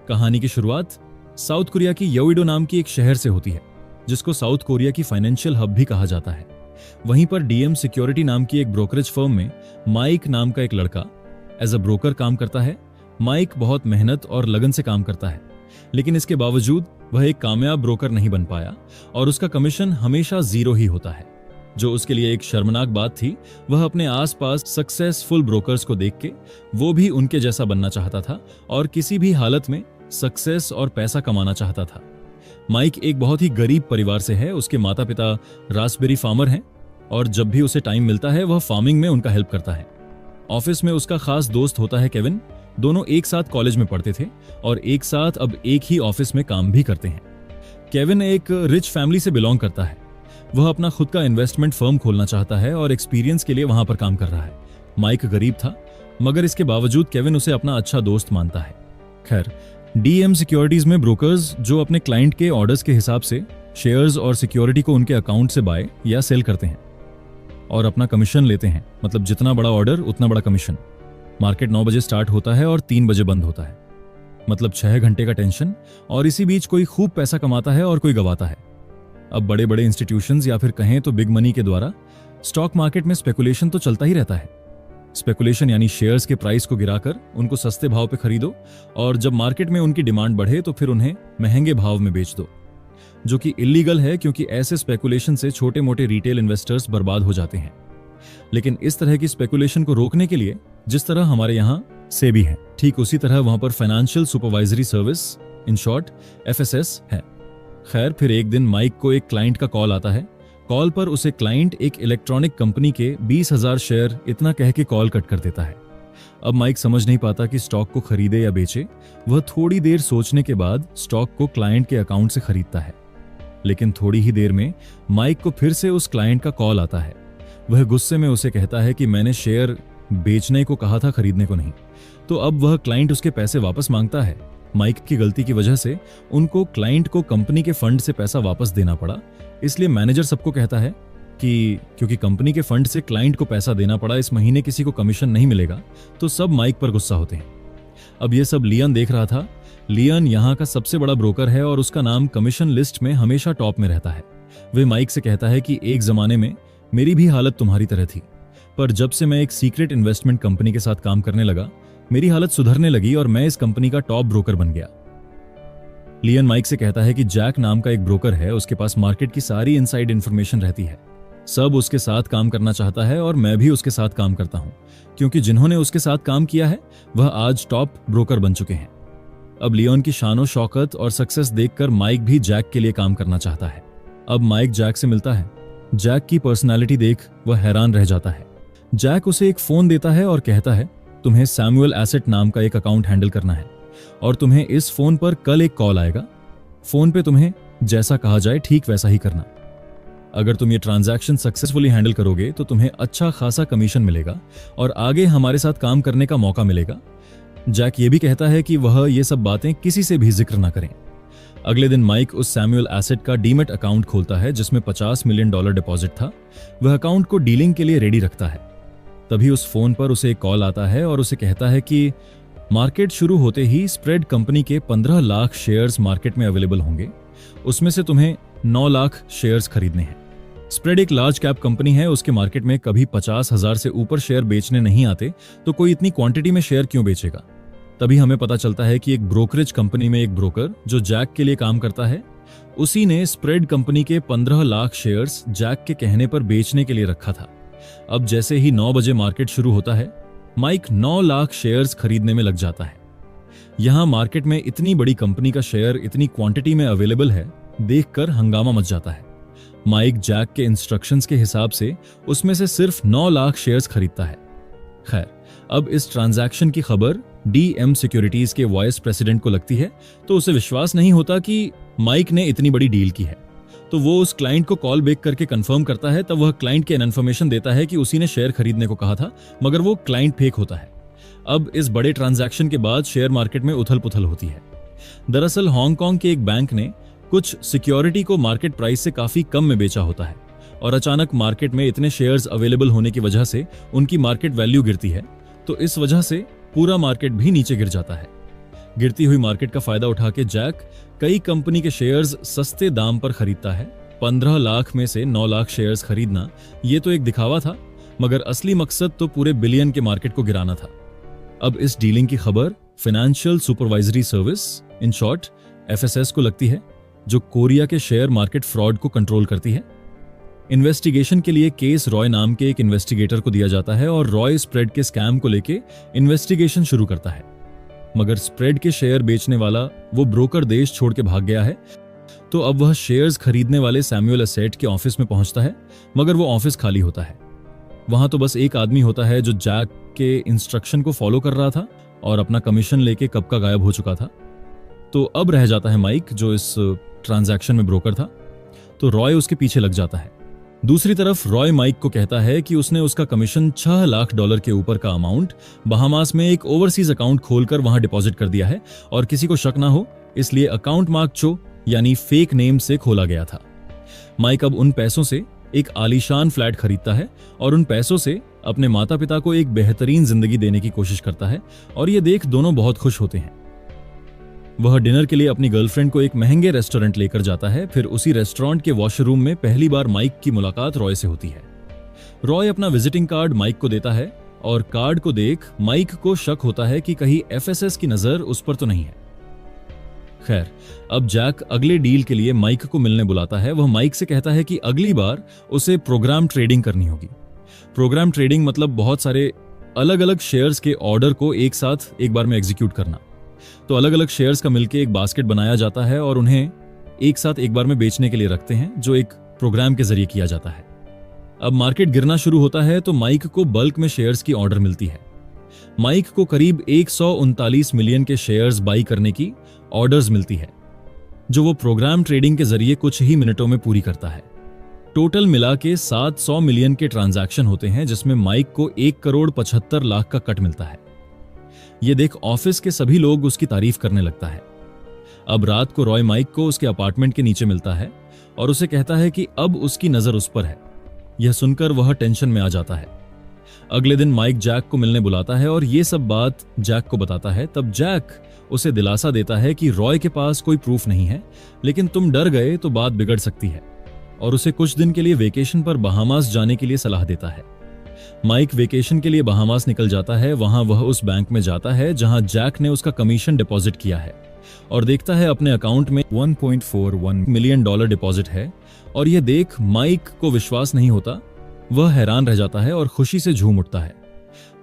कहानी की शुरुआत साउथ कोरिया की योइडो नाम की एक शहर से होती है, जिसको साउथ कोरिया की फाइनेंशियल हब भी कहा जाता है। वहीं पर डीएम सिक्योरिटी नाम की एक ब्रोकरेज फर्म में माइक नाम का एक लड़का एज अ ब्रोकर काम करता है। माइक बहुत मेहनत और लगन से काम करता है, लेकिन इसके बावजूद वह एक कामयाब ब्रोकर नहीं बन पाया और उसका कमीशन हमेशा 0 ही होता है। जो उसके लिए एक शर्मनाक बात थी, वह अपने आसपास सक्सेसफुल ब्रोकर्स को देख के वो भी उनके जैसा बनना चाहता था और किसी भी हालत में सक्सेस और पैसा कमाना चाहता था। माइक एक बहुत ही गरीब परिवार से है। उसके माता पिता रास्पबेरी फार्मर हैं और जब भी उसे टाइम मिलता है वह फार्मिंग में उनका हेल्प करता है। ऑफिस में उसका खास दोस्त होता है केविन। दोनों एक साथ कॉलेज में पढ़ते थे और एक साथ अब एक ही ऑफिस में काम भी करते हैं। केविन एक रिच फैमिली से बिलोंग करता है। वह अपना खुद का इन्वेस्टमेंट फर्म खोलना चाहता है और एक्सपीरियंस के लिए वहां पर काम कर रहा है। माइक गरीब था, मगर इसके बावजूद केविन उसे अपना अच्छा दोस्त मानता है। खैर, डीएम सिक्योरिटीज में ब्रोकर्स जो अपने क्लाइंट के ऑर्डर्स के हिसाब से शेयर्स और सिक्योरिटी को उनके अकाउंट से बाय या सेल करते हैं और अपना कमीशन लेते हैं। मतलब जितना बड़ा ऑर्डर उतना बड़ा कमीशन। मार्केट 9 बजे स्टार्ट होता है और 3 बजे बंद होता है। मतलब 6 घंटे का टेंशन, और इसी बीच कोई खूब पैसा कमाता है और कोई गवाता है। अब बड़े बड़े इंस्टीट्यूशंस या फिर कहें तो बिग मनी के द्वारा स्टॉक मार्केट में स्पेकुलेशन तो चलता ही रहता है। स्पेकुलेशन यानी शेयर्स के प्राइस को गिराकर उनको सस्ते भाव पे खरीदो और जब मार्केट में उनकी डिमांड बढ़े तो फिर उन्हें महंगे भाव में बेच दो, जो कि इलीगल है क्योंकि ऐसे स्पेकुलेशन से छोटे मोटे रिटेल इन्वेस्टर्स बर्बाद हो जाते हैं। लेकिन इस तरह की स्पेकुलेशन को रोकने के लिए जिस तरह हमारे यहाँ सेबी है, ठीक उसी तरह वहां पर financial supervisory service, in short FSS है। खैर, फिर एक दिन माइक को एक क्लाइंट का कॉल आता है। कॉल पर उसे क्लाइंट एक इलेक्ट्रॉनिक कंपनी के 20,000 शेयर इतना कह के कॉल कट कर देता है। अब माइक समझ नहीं पाता कि स्टॉक को खरीदे या बेचे। वह थोड़ी देर सोचने के बाद स्टॉक को क्लाइंट के अकाउंट से खरीदता है। लेकिन थोड़ी ही देर में माइक को फिर से उस क्लाइंट का कॉल आता है। वह गुस्से में उसे कहता है कि मैंने शेयर बेचने को कहा था, खरीदने को नहीं। तो अब वह क्लाइंट उसके पैसे वापस मांगता है। माइक की गलती की वजह से उनको क्लाइंट को कंपनी के फंड से पैसा वापस देना पड़ा। इसलिए मैनेजर सबको कहता है कि क्योंकि कंपनी के फंड से क्लाइंट को पैसा देना पड़ा, इस महीने किसी को कमीशन नहीं मिलेगा। तो सब माइक पर गुस्सा होते हैं। अब यह सब लियन देख रहा था। लियन यहाँ का सबसे बड़ा ब्रोकर है और उसका नाम कमीशन लिस्ट में हमेशा टॉप में रहता है। वह माइक से कहता है कि एक जमाने में मेरी भी हालत तुम्हारी तरह थी, पर जब से मैं एक सीक्रेट इन्वेस्टमेंट कंपनी के साथ काम करने लगा, मेरी हालत सुधरने लगी और मैं इस कंपनी का टॉप ब्रोकर बन गया। लियन माइक से कहता है कि जैक नाम का एक ब्रोकर है, उसके पास मार्केट की सारी इनसाइड इंफॉर्मेशन रहती है। सब उसके साथ काम करना चाहता है और मैं भी उसके साथ काम करता हूं, क्योंकि जिन्होंने उसके साथ काम किया है वह आज टॉप ब्रोकर बन चुके हैं। अब लियोन की शानो शौकत और सक्सेस देखकर माइक भी जैक के लिए काम करना चाहता है। अब माइक जैक से मिलता है। जैक की पर्सनालिटी देख वह हैरान रह जाता है। जैक उसे एक फोन देता है और कहता है, तुम्हें सैमुअल एसेट नाम का एक अकाउंट हैंडल करना है और तुम्हें इस फोन पर कल एक कॉल आएगा। फोन पे तुम्हें जैसा कहा जाए ठीक वैसा ही करना। अगर तुम ये ट्रांजैक्शन सक्सेसफुली हैंडल करोगे तो तुम्हें अच्छा खासा कमीशन मिलेगा और आगे हमारे साथ काम करने का मौका मिलेगा। जैक ये भी कहता है कि वह ये सब बातें किसी से भी जिक्र ना करें। अगले दिन माइक उस सैमुअल एसेट का डीमेट अकाउंट खोलता है जिसमें $50 मिलियन डिपॉजिट था। वह अकाउंट को डीलिंग के लिए रेडी रखता है। तभी उस फोन पर उसे एक कॉल आता है और उसे कहता है कि मार्केट शुरू होते ही स्प्रेड कंपनी के 15 लाख शेयर्स मार्केट में अवेलेबल होंगे। उसमें से तुम्हें 9 लाख शेयर्स खरीदने हैं। स्प्रेड एक लार्ज कैप कंपनी है, उसके मार्केट में कभी 50,000 से ऊपर शेयर बेचने नहीं आते, तो कोई इतनी क्वांटिटी में शेयर क्यों बेचेगा। तभी हमें पता चलता है कि एक ब्रोकरेज कंपनी में एक ब्रोकर जो जैक के लिए काम करता है, उसी ने स्प्रेड कंपनी के 15 लाख शेयर्स जैक के कहने पर बेचने के लिए रखा था। अब जैसे ही 9 बजे मार्केट शुरू होता है, माइक 9 लाख शेयर्स खरीदने में लग जाता है। यहां मार्केट में इतनी बड़ी कंपनी का शेयर इतनी क्वांटिटी में अवेलेबल है, देखकर हंगामा मच जाता है। माइक जैक के इंस्ट्रक्शंस के हिसाब से उसमें से सिर्फ 9 लाख शेयर्स खरीदता है। खैर, अब इस ट्रांजैक्शन की खबर डीएम सिक्योरिटीज के वाइस प्रेसिडेंट को लगती है, तो उसे विश्वास नहीं होता कि माइक ने इतनी बड़ी डील की है। तो वो उस क्लाइंट को कॉल बैक करके कंफर्म करता है। तब वह क्लाइंट के इन्फॉर्मेशन देता है कि उसी ने शेयर खरीदने को कहा था, मगर वो क्लाइंट फेक होता है। अब इस बड़े ट्रांजैक्शन के बाद शेयर मार्केट में उथल पुथल होती है। दरअसल हांगकांग के एक बैंक ने कुछ सिक्योरिटी को मार्केट प्राइस से काफी कम में बेचा होता है और अचानक मार्केट में इतने शेयर्स अवेलेबल होने की वजह से उनकी मार्केट वैल्यू गिरती है, तो इस वजह से पूरा मार्केट भी नीचे गिर जाता है। गिरती हुई मार्केट का फायदा उठा के जैक कई कंपनी के शेयर्स सस्ते दाम पर खरीदता है। 15 लाख में से 9 लाख शेयर्स खरीदना ये तो एक दिखावा था, मगर असली मकसद तो पूरे बिलियन के मार्केट को गिराना था। अब इस डीलिंग की खबर financial supervisory service, in short FSS को लगती है, जो कोरिया के शेयर मार्केट फ्रॉड को कंट्रोल करती है। इन्वेस्टिगेशन के लिए केस रॉय नाम के एक इन्वेस्टिगेटर को दिया जाता है और रॉय स्प्रेड के स्कैम को लेके इन्वेस्टिगेशन शुरू करता है। मगर स्प्रेड के शेयर बेचने वाला वो ब्रोकर देश छोड़ के भाग गया है, तो अब वह शेयर्स खरीदने वाले सैमुअल एसेट के ऑफिस में पहुंचता है, मगर वो ऑफिस खाली होता है। वहां तो बस एक आदमी होता है जो जैक के इंस्ट्रक्शन को फॉलो कर रहा था और अपना कमीशन लेके कब का गायब हो चुका था। तो अब रह जाता है माइक, जो इस ट्रांजैक्शन में ब्रोकर था। तो रॉय उसके पीछे लग जाता है। दूसरी तरफ रॉय माइक को कहता है कि उसने उसका कमीशन $6 लाख के ऊपर का अमाउंट बहामास में एक ओवरसीज अकाउंट खोलकर वहां डिपॉजिट कर दिया है और किसी को शक ना हो इसलिए अकाउंट मार्क चो यानी फेक नेम से खोला गया था। माइक अब उन पैसों से एक आलीशान फ्लैट खरीदता है और उन पैसों से अपने माता पिता को एक बेहतरीन जिंदगी देने की कोशिश करता है और ये देख दोनों बहुत खुश होते हैं। वह डिनर के लिए अपनी गर्लफ्रेंड को एक महंगे रेस्टोरेंट लेकर जाता है। फिर उसी रेस्टोरेंट के वॉशरूम में पहली बार माइक की मुलाकात रॉय से होती है। रॉय अपना विजिटिंग कार्ड माइक को देता है और कार्ड को देख माइक को शक होता है कि कहीं एफएसएस की नजर उस पर तो नहीं है। खैर, अब जैक अगले डील के लिए माइक को मिलने बुलाता है। वह माइक से कहता है कि अगली बार उसे प्रोग्राम ट्रेडिंग करनी होगी। प्रोग्राम ट्रेडिंग मतलब बहुत सारे अलग अलग शेयर्स के ऑर्डर को एक साथ एक बार में एग्जीक्यूट करना। तो अलग अलग शेयर्स का मिलकर एक बास्केट बनाया जाता है और उन्हें एक साथ एक बार में बेचने के लिए रखते हैं, जो एक प्रोग्राम के जरिए किया जाता है। अब मार्केट गिरना शुरू होता है तो माइक को बल्क में शेयर्स की ऑर्डर मिलती है। माइक को करीब 139 मिलियन के शेयर्स बाई करने की ऑर्डर्स मिलती है, जो वो प्रोग्राम ट्रेडिंग के जरिए कुछ ही मिनटों में पूरी करता है। टोटल मिला के 700 मिलियन के ट्रांजैक्शन होते हैं, जिसमें माइक को 1,75,00,000 का कट मिलता है। ये देख ऑफिस के सभी लोग उसकी तारीफ करने लगता है। अब रात को रॉय माइक को उसके अपार्टमेंट के नीचे मिलता है और उसे कहता है कि अब उसकी नजर उस पर है। यह सुनकर वह टेंशन में आ जाता है। अगले दिन माइक जैक को मिलने बुलाता है और ये सब बात जैक को बताता है। तब जैक उसे दिलासा देता है कि रॉय के पास कोई प्रूफ नहीं है, लेकिन तुम डर गए तो बात बिगड़ सकती है, और उसे कुछ दिन के लिए वेकेशन पर बहामास जाने के लिए सलाह देता है। माइक वेकेशन के लिए बहामास निकल जाता है। वहां वह उस बैंक में जाता है जहां जैक ने उसका कमीशन डिपॉजिट किया है और देखता है अपने अकाउंट में $1.41 मिलियन डिपॉजिट है। और यह देख माइक को विश्वास नहीं होता। वह हैरान रह जाता है और खुशी से झूम उठता है।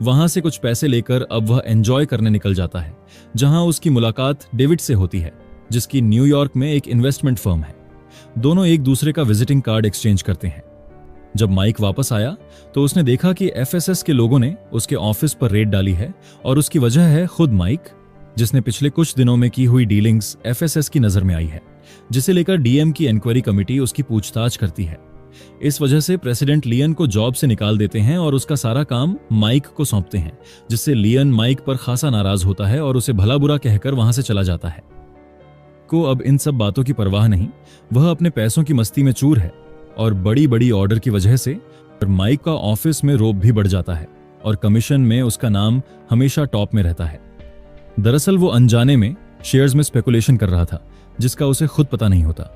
वहां से कुछ पैसे लेकर अब वह एंजॉय करने निकल जाता है, जहां उसकी मुलाकात डेविड से होती है, जिसकी न्यूयॉर्क में एक इन्वेस्टमेंट फर्म है। दोनों एक दूसरे का विजिटिंग कार्ड एक्सचेंज करते हैं। जब माइक वापस आया तो उसने देखा कि एफएसएस के लोगों ने उसके ऑफिस पर रेड डाली है और उसकी वजह है खुद माइक, जिसने पिछले कुछ दिनों में की हुई डीलिंग्स एफएसएस की नजर में आई है, जिसे लेकर डीएम की इंक्वायरी कमेटी उसकी पूछताछ करती है। इस वजह से प्रेसिडेंट लियन को जॉब से निकाल देते हैं और उसका सारा काम माइक को सौंपते हैं, जिससे लियन माइक पर खासा नाराज होता है और उसे भला बुरा कहकर वहां से चला जाता है। को अब इन सब बातों की परवाह नहीं, वह अपने पैसों की मस्ती में चूर है और बड़ी बड़ी ऑर्डर की वजह से माइक का ऑफिस में रोब भी बढ़ जाता है और कमीशन में उसका नाम हमेशा टॉप में रहता है। दरअसल वो अनजाने में शेयर्स में स्पेकुलेशन कर रहा था, जिसका उसे खुद पता नहीं होता।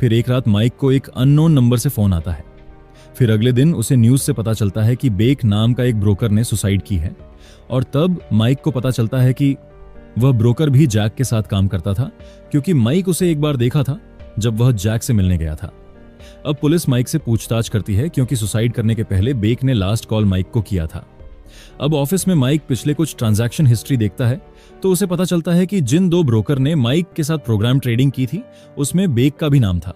फिर एक रात माइक को एक अननोन नंबर से फोन आता है। फिर अगले दिन उसे न्यूज से पता चलता है कि बेक नाम का एक ब्रोकर ने सुसाइड की है, और तब माइक को पता चलता है कि वह ब्रोकर भी जैक के साथ काम करता था, क्योंकि माइक उसे एक बार देखा था जब वह जैक से मिलने गया था। अब पुलिस माइक से पूछताछ करती है, क्योंकि सुसाइड करने के पहले बेक ने लास्ट कॉल माइक को किया था। अब ऑफिस में माइक पिछले कुछ ट्रांजैक्शन हिस्ट्री देखता है तो उसे पता चलता है कि जिन दो ब्रोकर ने माइक के साथ प्रोग्राम ट्रेडिंग की थी उसमें बेक का भी नाम था।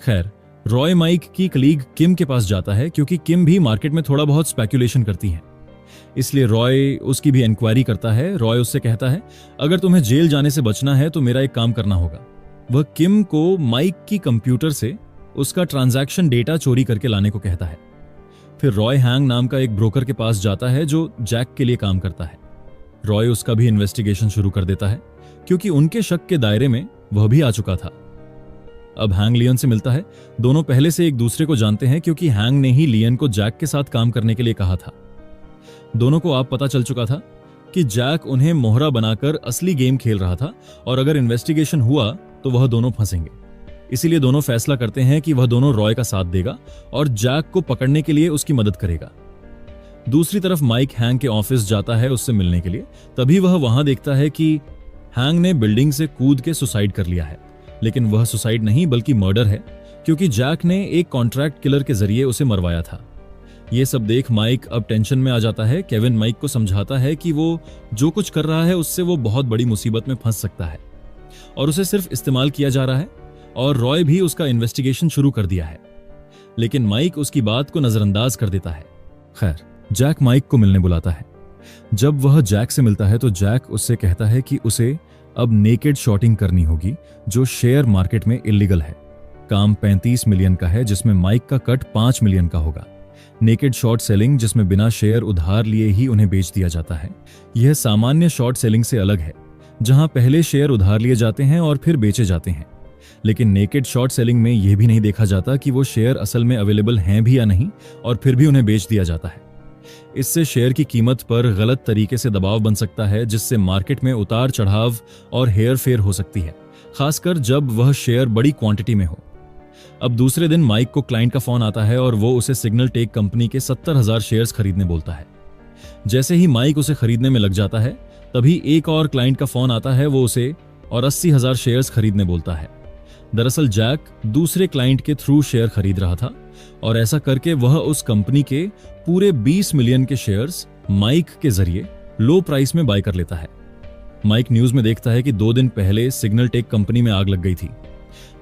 खैर, रॉय माइक की कलीग किम के पास जाता है, क्योंकि किम भी मार्केट में थोड़ा बहुत स्पेकुलेशन करती है, इसलिए रॉय उसकी भी इंक्वायरी करता है। रॉय उससे कहता है, अगर तुम्हें जेल जाने से बचना है तो मेरा एक काम करना होगा। वह किम को माइक की कंप्यूटर से उसका ट्रांजैक्शन डेटा चोरी करके लाने को कहता है। फिर रॉय हैंग नाम का एक ब्रोकर के पास जाता है जो जैक के लिए काम करता है। रॉय उसका भी इन्वेस्टिगेशन शुरू कर देता है, क्योंकि उनके शक के दायरे में वह भी आ चुका था। अब हैंग लियन से मिलता है। दोनों पहले से एक दूसरे को जानते हैं, क्योंकि हैंग ने ही लियन को जैक के साथ काम करने के लिए कहा था। दोनों को आप पता चल चुका था कि जैक उन्हें मोहरा बनाकर असली गेम खेल रहा था और अगर इन्वेस्टिगेशन हुआ तो वह दोनों फंसेंगे। इसीलिए दोनों फैसला करते हैं कि वह दोनों रॉय का साथ देगा और जैक को पकड़ने के लिए उसकी मदद करेगा। दूसरी तरफ माइक हैंग के ऑफिस जाता है उससे मिलने के लिए। तभी वह वहां देखता है कि हैंग ने बिल्डिंग से कूद के सुसाइड कर लिया है, लेकिन वह सुसाइड नहीं बल्कि मर्डर है, क्योंकि जैक ने एक कॉन्ट्रैक्ट किलर के जरिए उसे मरवाया था। ये सब देख माइक अब टेंशन में आ जाता है। केविन माइक को समझाता है कि वो जो कुछ कर रहा है उससे वो बहुत बड़ी मुसीबत में फंस सकता है और उसे सिर्फ इस्तेमाल किया जा रहा है, और रॉय भी उसका इन्वेस्टिगेशन शुरू कर दिया है। लेकिन माइक उसकी बात को नजरअंदाज कर देता है। खैर, जैक माइक को मिलने बुलाता है। जब वह जैक से मिलता है तो जैक उससे कहता है कि उसे अब नेकेड शॉर्टिंग करनी होगी, जो शेयर मार्केट में इलीगल है। काम 35 मिलियन का है, जिसमें माइक का कट 5 मिलियन का होगा। नेकेड शॉर्ट सेलिंग, जिसमें बिना शेयर उधार लिए ही उन्हें बेच दिया जाता है, यह सामान्य शॉर्ट सेलिंग से अलग है, जहां पहले शेयर उधार लिए जाते हैं और फिर बेचे जाते हैं। लेकिन नेकेड शॉर्ट सेलिंग में यह भी नहीं देखा जाता कि वो शेयर असल में अवेलेबल हैं भी या नहीं, और फिर भी उन्हें बेच दिया जाता है। इससे शेयर की कीमत पर गलत तरीके से दबाव बन सकता है, जिससे मार्केट में उतार चढ़ाव और हेर फेर हो सकती है, खासकर जब वह शेयर बड़ी क्वांटिटी में हो। अब दूसरे दिन माइक को क्लाइंट का फोन आता है और वो उसे सिग्नल टेक कंपनी के 70,000 शेयर्स खरीदने बोलता है। जैसे ही माइक उसे खरीदने में लग जाता है, तभी एक और क्लाइंट का फोन आता है, वो उसे और 80,000 शेयर्स खरीदने बोलता है। दरअसल जैक दूसरे क्लाइंट के थ्रू शेयर खरीद रहा था और ऐसा करके वह उस कंपनी के पूरे 20 मिलियन के शेयर्स माइक के जरिए लो प्राइस में बाय कर लेता है। माइक न्यूज में देखता है कि 2 दिन पहले सिग्नल टेक कंपनी में आग लग गई थी,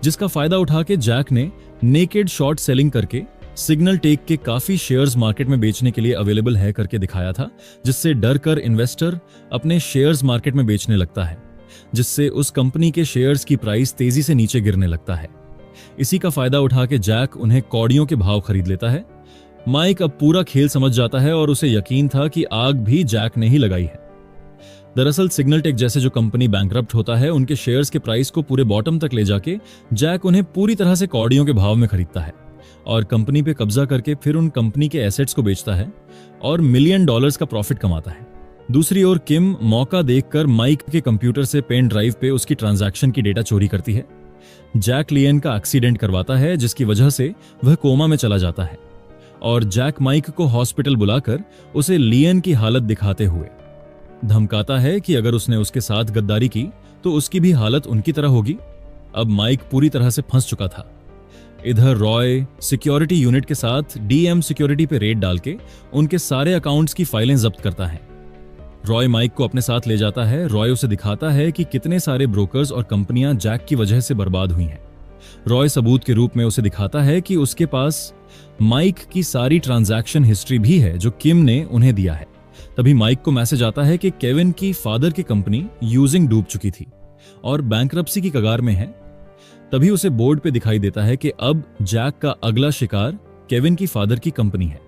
जिसका फायदा उठा के जैक ने नेकेड शॉर्ट सेलिंग करके सिग्नल टेक के काफी शेयर्स मार्केट में बेचने के लिए अवेलेबल है करके दिखाया था, जिससे डर कर इन्वेस्टर अपने शेयर्स मार्केट में बेचने लगता है, जिससे उस कंपनी के शेयर्स की प्राइस तेजी से नीचे गिरने लगता है। इसी का फायदा उठा के जैक उन्हें कौड़ियों के भाव खरीद लेता है। माइक अब पूरा खेल समझ जाता है और उसे यकीन था कि आग भी जैक ने ही लगाई है। दरअसल सिग्नल टेक जैसे जो कंपनी बैंकरप्ट होता है, उनके शेयर्स के प्राइस को पूरे बॉटम तक ले जाके जैक उन्हें पूरी तरह से कौड़ियों के भाव में खरीदता है और कंपनी पे कब्जा करके फिर उन कंपनी के एसेट्स को बेचता है और $1 मिलियन का प्रॉफिट कमाता है। दूसरी ओर किम मौका देखकर माइक के कंप्यूटर से पेन ड्राइव पे उसकी ट्रांजैक्शन की डेटा चोरी करती है। जैक लियन का एक्सीडेंट करवाता है, जिसकी वजह से वह कोमा में चला जाता है और जैक माइक को हॉस्पिटल बुलाकर उसे लियन की हालत दिखाते हुए धमकाता है कि अगर उसने उसके साथ गद्दारी की तो उसकी भी हालत उनकी तरह होगी। अब माइक पूरी तरह से फंस चुका था। इधर रॉय सिक्योरिटी यूनिट के साथ डीएम सिक्योरिटी पे रेड डाल के उनके सारे अकाउंट्स की फाइलें जब्त करता है। रॉय माइक को अपने साथ ले जाता है। रॉय उसे दिखाता है कि कितने सारे ब्रोकर्स और कंपनियां जैक की वजह से बर्बाद हुई हैं। रॉय सबूत के रूप में उसे दिखाता है कि उसके पास माइक की सारी ट्रांजैक्शन हिस्ट्री भी है जो किम ने उन्हें दिया है। तभी माइक को मैसेज आता है कि केविन की फादर की कंपनी यूजिंग डूब चुकी थी और बैंकरप्सी की कगार में है। तभी उसे बोर्ड पे दिखाई देता है कि अब जैक का अगला शिकार केविन की फादर की कंपनी है।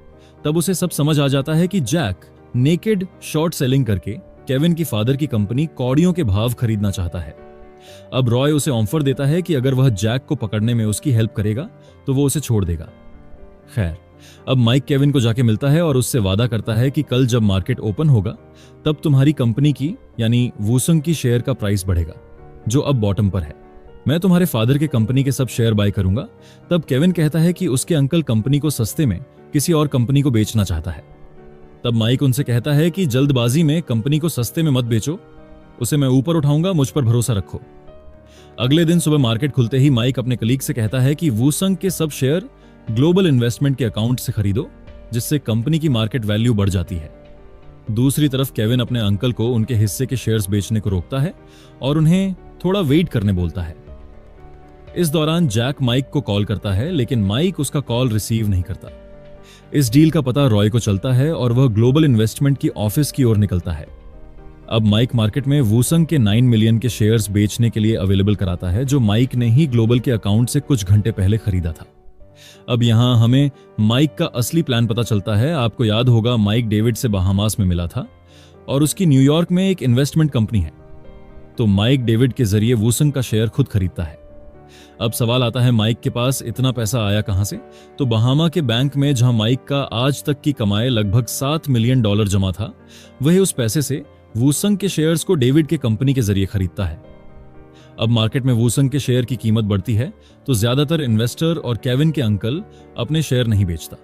तब उसे सब समझ आ जाता है कि जैक नेकेड शॉर्ट सेलिंग करके केविन की फादर की कंपनी कौड़ियों के भाव खरीदना चाहता है। अब रॉय उसे ऑफर देता है कि अगर वह जैक को पकड़ने में उसकी हेल्प करेगा तो वो उसे छोड़ देगा। खैर, अब माइक केविन को जाके मिलता है और उससे वादा करता है कि कल जब मार्केट ओपन होगा तब तुम्हारी कंपनी की यानी वूसंग की शेयर का प्राइस बढ़ेगा, जो अब बॉटम पर है। मैं तुम्हारे फादर के कंपनी के सब शेयर बाय करूंगा। तब केविन कहता है कि उसके अंकल कंपनी को सस्ते में किसी और कंपनी को बेचना चाहता है। तब माइक उनसे कहता है कि जल्दबाजी में कंपनी को सस्ते में मत बेचो, उसे मैं ऊपर उठाऊंगा, मुझ पर भरोसा रखो। अगले दिन सुबह मार्केट खुलते ही माइक अपने कलीग से कहता है कि वूसंग के सब शेयर ग्लोबल इन्वेस्टमेंट के अकाउंट से खरीदो, जिससे कंपनी की मार्केट वैल्यू बढ़ जाती है। दूसरी तरफ केविन अपने अंकल को उनके हिस्से के शेयर्स बेचने को रोकता है और उन्हें थोड़ा वेट करने बोलता है। इस दौरान जैक माइक को कॉल करता है, लेकिन माइक उसका कॉल रिसीव नहीं करता। इस डील का पता रॉय को चलता है और वह ग्लोबल इन्वेस्टमेंट की ऑफिस की ओर निकलता है। अब माइक मार्केट में वूसंग के 9 मिलियन के शेयर्स बेचने के लिए अवेलेबल कराता है, जो माइक ने ही ग्लोबल के अकाउंट से कुछ घंटे पहले खरीदा था। अब यहां हमें माइक का असली प्लान पता चलता है। आपको याद होगा माइक डेविड से बहामास में मिला था और उसकी न्यूयॉर्क में एक इन्वेस्टमेंट कंपनी है, तो माइक डेविड के जरिए वूसंग का शेयर खुद खरीदता है। अब सवाल आता है माइक के पास इतना पैसा आया कहां से? तो बहामा के बैंक में जहां माइक का आज तक की कमाई लगभग $7 मिलियन जमा था, वही उस पैसे से वूसंग के शेयर्स को डेविड के कंपनी के जरिए खरीदता है। अब मार्केट में वूसंग के शेयर की कीमत बढ़ती है तो ज्यादातर इन्वेस्टर और केविन के अंकल अपने शेयर नहीं बेचता।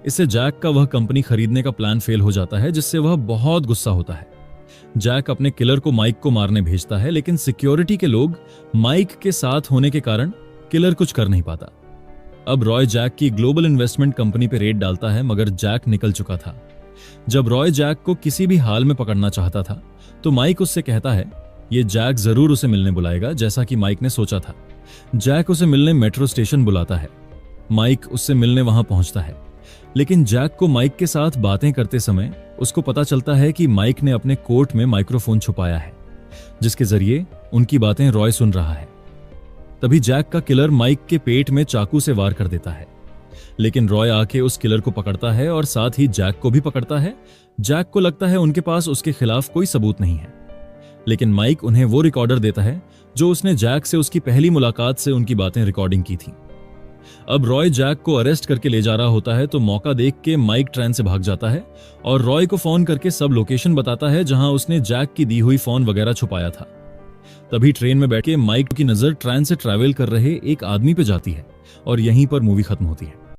इससे जैक का वह कंपनी खरीदने का प्लान फेल हो जाता है, जिससे वह बहुत गुस्सा होता है। जैक अपने किलर को माइक को मारने भेजता है, लेकिन सिक्योरिटी के लोग माइक के साथ होने के कारण किलर कुछ कर नहीं पाता। अब रॉय जैक की ग्लोबल इन्वेस्टमेंट कंपनी पे रेड डालता है, मगर जैक निकल चुका था। जब रॉय जैक को किसी भी हाल में पकड़ना चाहता था तो माइक उससे कहता है ये जैक जरूर उसे मिलने बुलाएगा, जैसा कि माइक ने सोचा था। जैक उसे मिलने मेट्रो स्टेशन बुलाता है। माइक उससे मिलने वहां पहुंचता है, लेकिन जैक को माइक के साथ बातें करते समय उसको पता चलता है कि माइक ने अपने कोट में माइक्रोफोन छुपाया है, जिसके जरिए उनकी बातें रॉय सुन रहा है। तभी जैक का किलर माइक के पेट में चाकू से वार कर देता है, लेकिन रॉय आके उस किलर को पकड़ता है और साथ ही जैक को भी पकड़ता है। जैक को लगता है उनके पास उसके खिलाफ कोई सबूत नहीं है, लेकिन माइक उन्हें वो रिकॉर्डर देता है जो उसने जैक से उसकी पहली मुलाकात से उनकी बातें रिकॉर्डिंग की थी। अब रॉय जैक को अरेस्ट करके ले जा रहा होता है तो मौका देख के माइक ट्रेन से भाग जाता है और रॉय को फोन करके सब लोकेशन बताता है जहां उसने जैक की दी हुई फोन वगैरह छुपाया था। तभी ट्रेन में बैठ के माइक की नजर ट्रेन से ट्रैवल कर रहे एक आदमी पे जाती है और यहीं पर मूवी खत्म होती है।